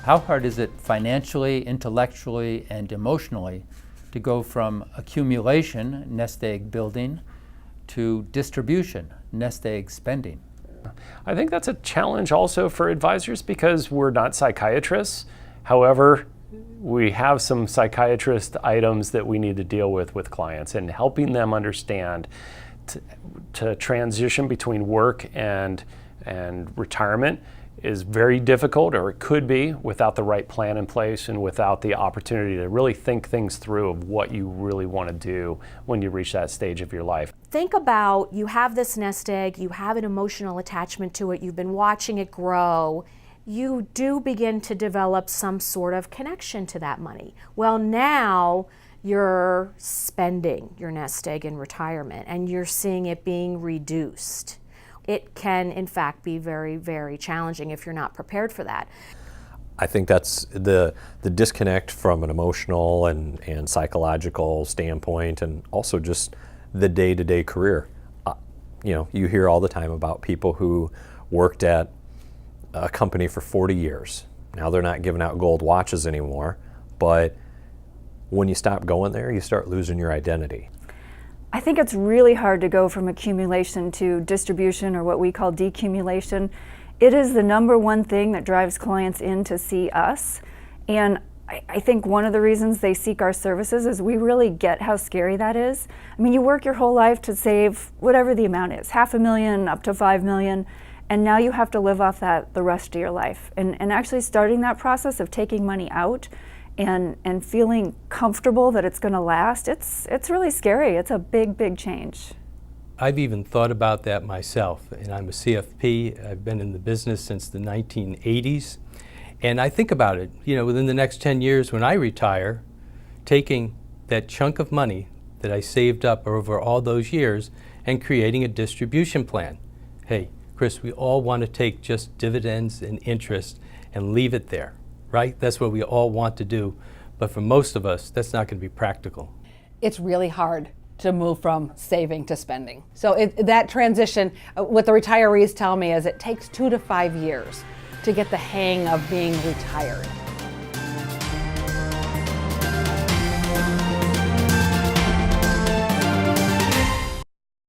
How hard is it financially, intellectually, and emotionally to go from accumulation, nest egg building, to distribution, nest egg spending? I think that's a challenge also for advisors because we're not psychiatrists. However, we have some psychiatrist items that we need to deal with clients, and helping them understand to transition between work and retirement is very difficult, or it could be, without the right plan in place and without the opportunity to really think things through of what you really want to do when you reach that stage of your life. Think about, you have this nest egg, you have an emotional attachment to it, you've been watching it grow. You do begin to develop some sort of connection to that money. Well, now you're spending your nest egg in retirement and you're seeing it being reduced. It can, in fact, be very, very challenging if you're not prepared for that. I think that's the disconnect from an emotional and psychological standpoint, and also just the day-to-day career. You hear all the time about people who worked at a company for 40 years. Now they're not giving out gold watches anymore, but when you stop going there, you start losing your identity. I think it's really hard to go from accumulation to distribution, or what we call decumulation. It is the number one thing that drives clients in to see us. And I think one of the reasons they seek our services is we really get how scary that is. I mean, you work your whole life to save whatever the amount is, $500,000 up to $5 million, and now you have to live off that the rest of your life. And actually starting that process of taking money out and feeling comfortable that it's going to last, it's really scary. It's a big, big change. I've even thought about that myself, and I'm a CFP. I've been in the business since the 1980s, and I think about it, within the next 10 years when I retire, taking that chunk of money that I saved up over all those years and creating a distribution plan. Hey, Chris, we all want to take just dividends and interest and leave it there, right? That's what we all want to do, but for most of us, that's not going to be practical. It's really hard to move from saving to spending. So that transition, what the retirees tell me is it takes 2 to 5 years to get the hang of being retired.